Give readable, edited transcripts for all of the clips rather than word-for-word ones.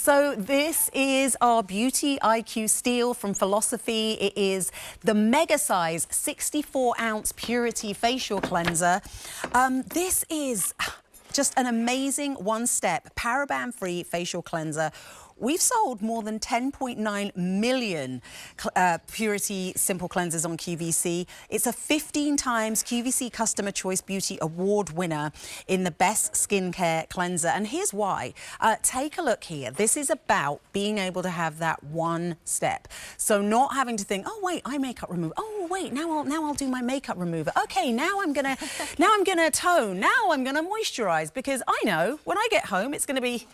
So this is our Beauty IQ Steel from Philosophy. It is the mega size 64-ounce Purity facial cleanser. This is just an amazing one-step paraben-free facial cleanser. We've sold more than 10.9 million Purity Simple Cleansers on QVC. It's a 15 times QVC Customer Choice Beauty Award winner in the best skincare cleanser. And here's why. Take a look here. This is about being able to have that one step. So not having to think, oh wait, eye makeup remover. Oh wait, now I'll do my makeup remover. Okay, now I'm gonna tone. Now I'm gonna moisturize, because I know when I get home it's gonna be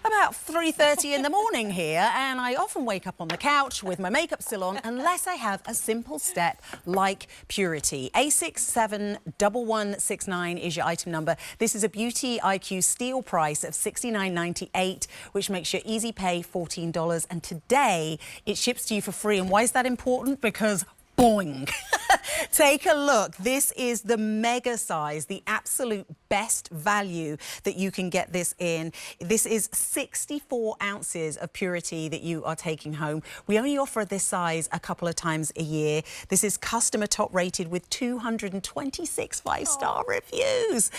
about 3:30 in the morning here, and I often wake up on the couch with my makeup still on unless I have a simple step like Purity. A671169 is your item number. This is a Beauty IQ Steel price of $69.98, which makes your easy pay $14. And today it ships to you for free. And why is that important? Because boing. Take a look. This is the mega size, the absolute best value that you can get this in. This is 64 ounces of Purity that you are taking home. We only offer this size a couple of times a year. This is customer top rated with 226 five-star reviews.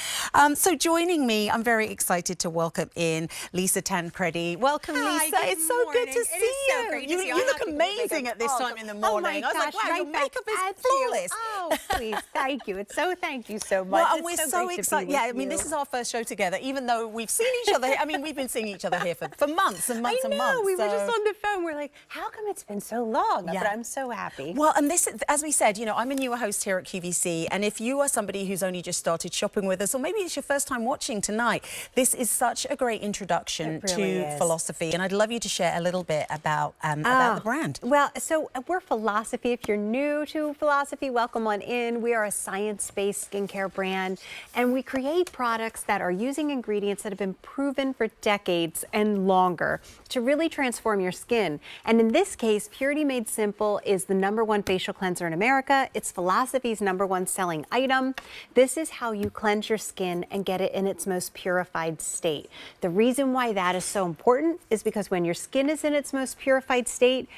So joining me, I'm very excited to welcome in Lisa Tancredi. Welcome, Hi, Lisa. It's so good to see you. So great to see you. You look amazing at this time in the morning. Oh my gosh, I was like, wow, your makeup is flawless. Oh, please, thank you. Thank you so much. Well, and we're so excited. Yeah, I mean, this is our first show together, even though we've seen each other. I mean, we've been seeing each other here for months and months and months. We were just on the phone. We're like, how come it's been so long? Yeah. But I'm so happy. Well, and this, as we said, you know, I'm a newer host here at QVC, and if you are somebody who's only just started shopping with us, or maybe it's your first time watching tonight, this is such a great introduction to Philosophy, and I'd love you to share a little bit about the brand. Well, so we're Philosophy. If you're new to Philosophy, welcome on in. We are a science-based skincare brand, and we create products that are using ingredients that have been proven for decades and longer to really transform your skin. And in this case, Purity Made Simple is the #1 facial cleanser in America. It's Philosophy's #1 selling item. This is how you cleanse your skin and get it in its most purified state. The reason why that is so important is because when your skin is in its most purified state,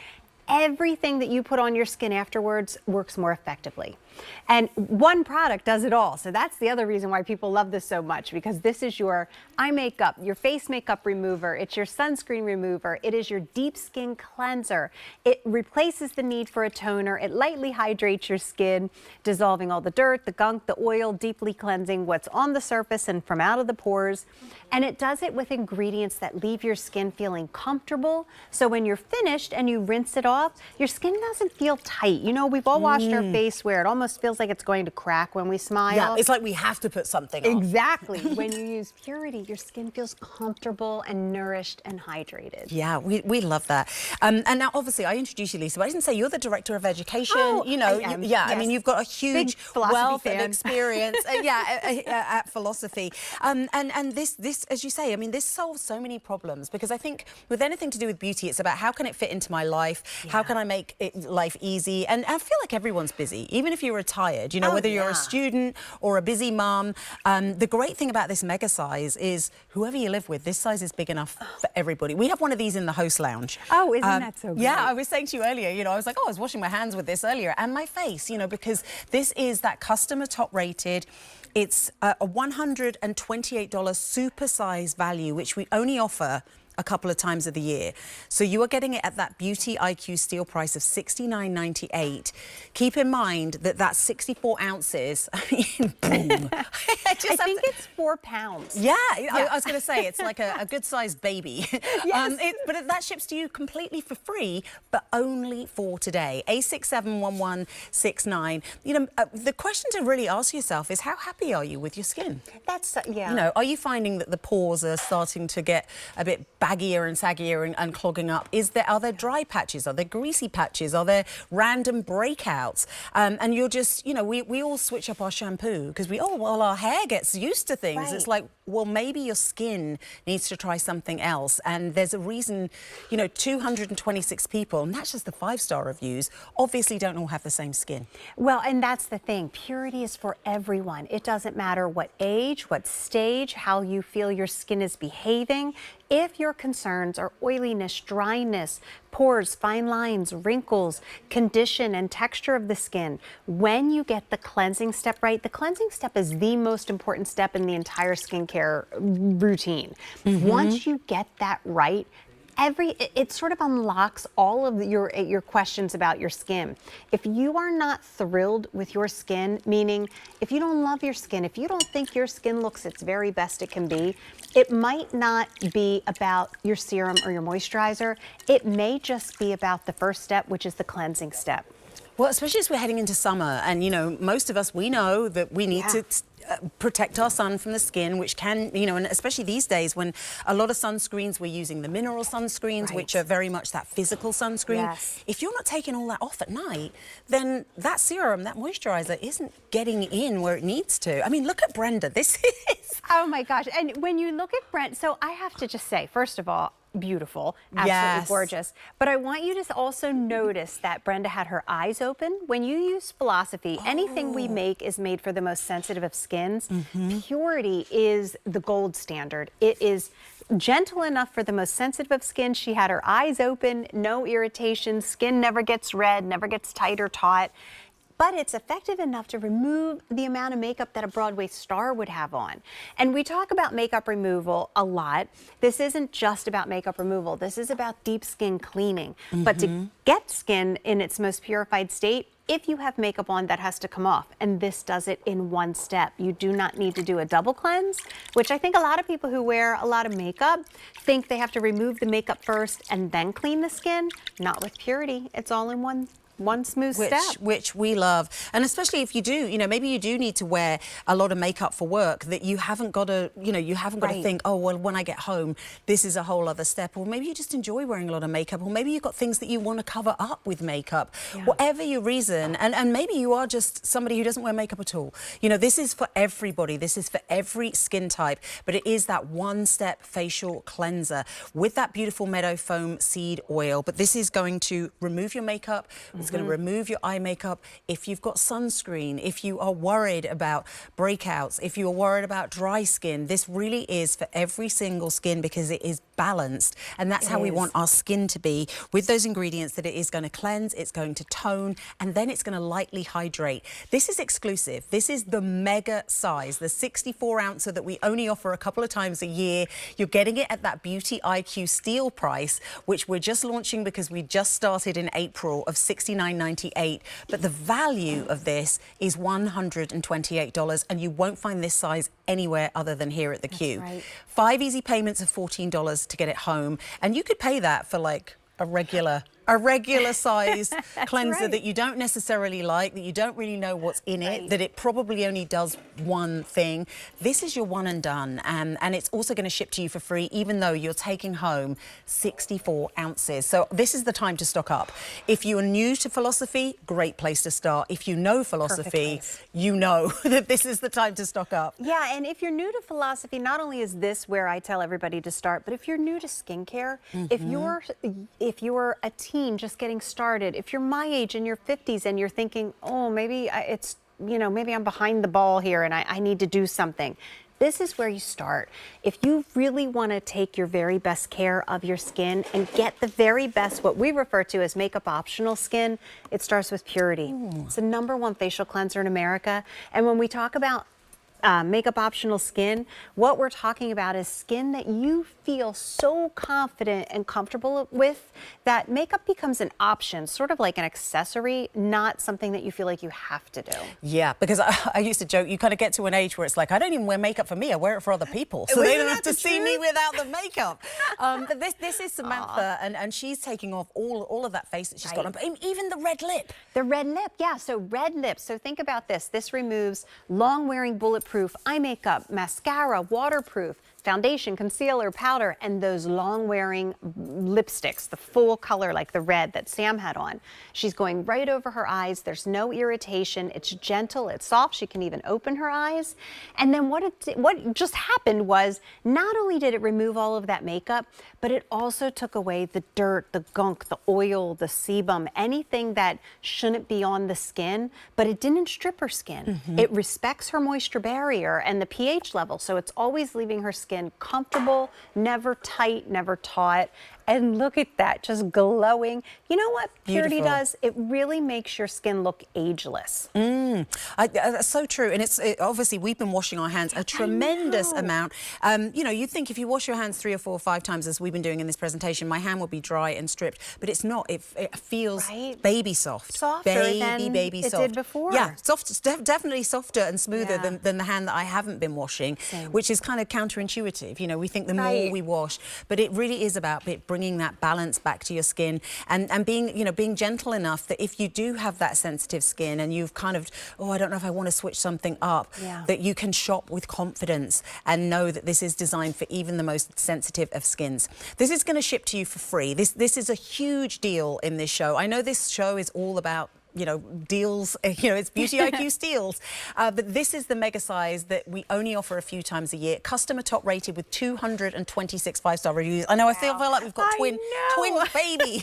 everything that you put on your skin afterwards works more effectively. And one product does it all. So that's the other reason why people love this so much, because this is your eye makeup, your face makeup remover, it's your sunscreen remover, it is your deep skin cleanser. It replaces the need for a toner, it lightly hydrates your skin, dissolving all the dirt, the gunk, the oil, deeply cleansing what's on the surface and from out of the pores. And it does it with ingredients that leave your skin feeling comfortable. So when you're finished and you rinse it off, your skin doesn't feel tight. You know, we've all washed our face where it almost feels like it's going to crack when we smile. Yeah, it's like we have to put something on. Exactly. When you use Purity, your skin feels comfortable and nourished and hydrated. Yeah, we love that. And now, obviously, I introduced you, Lisa, but I didn't say you're the Director of Education. Oh, you know, I am. Yes. I mean, you've got a huge wealth of experience at Philosophy. And this, as you say, I mean, this solves so many problems, because I think with anything to do with beauty, it's about how can it fit into my life? How can I make life easy? And I feel like everyone's busy, even if you're retired, you know, whether you're a student or a busy mum. The great thing about this mega size is whoever you live with, this size is big enough for everybody. We have one of these in the host lounge. Oh, isn't that so great? Yeah, I was saying to you earlier, you know, I was like, oh, I was washing my hands with this earlier, and my face, you know, because this is that customer top rated. It's a $128 super size value, which we only offer a couple of times of the year. So you are getting it at that Beauty IQ Steel price of $69.98. Keep in mind that that's 64 ounces. I mean, boom. I think it's 4 pounds. Yeah, I was going to say, it's like a good-sized baby. Yes. But that ships to you completely for free, but only for today. A671169. You know, the question to really ask yourself is, how happy are you with your skin? That's, yeah. You know, are you finding that the pores are starting to get a bit baggier and saggier and clogging up? Are there dry patches? Are there greasy patches? Are there random breakouts? And you're just, you know, we all switch up our shampoo because our hair gets used to things. Right. It's like, well, maybe your skin needs to try something else. And there's a reason, 226 people, and that's just the 5-star reviews, obviously don't all have the same skin. Well, and that's the thing. Purity is for everyone. It doesn't matter what age, what stage, how you feel your skin is behaving. If your concerns are oiliness, dryness, pores, fine lines, wrinkles, condition, and texture of the skin, when you get the cleansing step right, the cleansing step is the most important step in the entire skincare routine. Once you get that right, it sort of unlocks all of your questions about your skin. If you are not thrilled with your skin, meaning if you don't love your skin, if you don't think your skin looks its very best it can be, it might not be about your serum or your moisturizer. It may just be about the first step, which is the cleansing step. Well, especially as we're heading into summer, and most of us, we know that we need to protect our sun from the skin, which can, and especially these days when a lot of sunscreens, we're using the mineral sunscreens, which are very much that physical sunscreen. Yes. If you're not taking all that off at night, then that serum, that moisturizer isn't getting in where it needs to. I mean, look at Brenda. This is... Oh my gosh. And when you look at Brent, so I have to just say, first of all, beautiful, absolutely gorgeous. But I want you to also notice that Brenda had her eyes open. When you use Philosophy, anything we make is made for the most sensitive of skins. Purity is the gold standard. It is gentle enough for the most sensitive of skin. She had her eyes open, no irritation, skin never gets red, never gets tight or taut. But it's effective enough to remove the amount of makeup that a Broadway star would have on. And we talk about makeup removal a lot. This isn't just about makeup removal. This is about deep skin cleaning. But to get skin in its most purified state, if you have makeup on, that has to come off. And this does it in one step. You do not need to do a double cleanse, which I think a lot of people who wear a lot of makeup think they have to remove the makeup first and then clean the skin. Not with Purity. It's all in one smooth step. Which we love. And especially if you do, maybe you do need to wear a lot of makeup for work, that you haven't got to, you haven't got to think, oh, well, when I get home, this is a whole other step. Or maybe you just enjoy wearing a lot of makeup. Or maybe you've got things that you want to cover up with makeup. Whatever your reason. And maybe you are just somebody who doesn't wear makeup at all. This is for everybody. This is for every skin type. But it is that one-step facial cleanser with that beautiful meadow foam seed oil. But this is going to remove your makeup. It's going to remove your eye makeup. If you've got sunscreen, if you are worried about breakouts, if you're worried about dry skin, this really is for every single skin because it is balanced. And that's how we want our skin to be, with those ingredients that it is going to cleanse, it's going to tone, and then it's going to lightly hydrate. This is exclusive. This is the mega size, the 64-ouncer that we only offer a couple of times a year. You're getting it at that Beauty IQ Steel price, which we're just launching because we just started in April, of $69.98. But the value of this is $128, and you won't find this size anywhere other than here at the Q. Right. 5 easy payments of $14 to get it home, and you could pay that for like a regular size cleanser that you don't necessarily like, that you don't really know what's in it, that it probably only does one thing. This is your one and done, and it's also going to ship to you for free, even though you're taking home 64 ounces. So this is the time to stock up. If you are new to Philosophy, great place to start. If you know Philosophy, you know that this is the time to stock up. Yeah, and if you're new to Philosophy, not only is this where I tell everybody to start, but if you're new to skincare, if you're a teen just getting started, if you're my age in your 50s and you're thinking, oh, maybe maybe I'm behind the ball here and I need to do something, this is where you start. If you really want to take your very best care of your skin and get the very best, what we refer to as makeup optional skin, it starts with Purity. It's the #1 facial cleanser in America. And when we talk about makeup optional skin, what we're talking about is skin that you feel so confident and comfortable with that makeup becomes an option, sort of like an accessory, not something that you feel like you have to do. Yeah, because I used to joke, you kind of get to an age where it's like, I don't even wear makeup for me, I wear it for other people. So they don't have to see me without the makeup. But this is Samantha, and she's taking off all of that face that she's got on, but even the red lip. The red lip, yeah, so red lips. So think about this. This removes long-wearing bulletproof eye makeup, mascara, waterproof, foundation, concealer, powder, and those long-wearing lipsticks, the full color like the red that Sam had on. She's going right over her eyes. There's no irritation. It's gentle. It's soft. She can even open her eyes. And then what just happened was not only did it remove all of that makeup, but it also took away the dirt, the gunk, the oil, the sebum, anything that shouldn't be on the skin, but it didn't strip her skin. It respects her moisture barrier and the pH level, so it's always leaving her skin comfortable, never tight, never taut. And look at that, just glowing. You know what Purity does? It really makes your skin look ageless. That's so true. And obviously we've been washing our hands a tremendous amount. You know, you'd think if you wash your hands 3 or 4 or 5 times, as we've been doing in this presentation, my hand would be dry and stripped, but it's not. It feels baby soft. Softer than baby it soft. did before. Yeah, definitely softer and smoother than the hand that I haven't been washing, which is kind of counterintuitive. You know, we think the more we wash, but it really is about bringing that balance back to your skin and being, you know, being gentle enough that if you do have that sensitive skin and you've kind of, oh, I don't know if I want to switch something up, that you can shop with confidence and know that this is designed for even the most sensitive of skins. This is going to ship to you for free. This is a huge deal in this show. I know this show is all about, you know, deals, you know, it's Beauty IQ steals. But this is the mega size that we only offer a few times a year. Customer top rated with 226 5-star reviews. I know, I feel like we've got twin babies.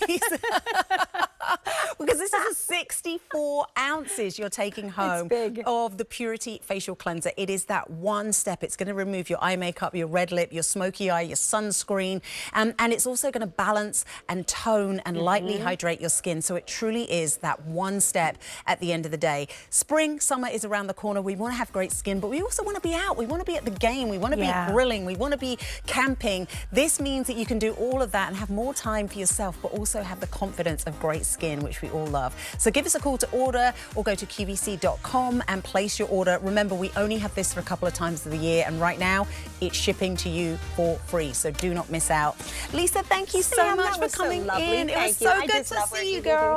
Because this is 64 ounces you're taking home of the Purity Facial Cleanser. It is that one step. It's going to remove your eye makeup, your red lip, your smoky eye, your sunscreen. And it's also going to balance and tone and lightly hydrate your skin. So it truly is that one step at the end of the day. Spring, summer is around the corner. We want to have great skin, but we also want to be out. We want to be at the game. We want to be grilling. We want to be camping. This means that you can do all of that and have more time for yourself, but also have the confidence of great skin, which we all love. So give us a call to order or go to QVC.com and place your order. Remember, we only have this for a couple of times of the year, and right now it's shipping to you for free. So do not miss out. Lisa, thank you so much for coming in. It was so good to see you, girl.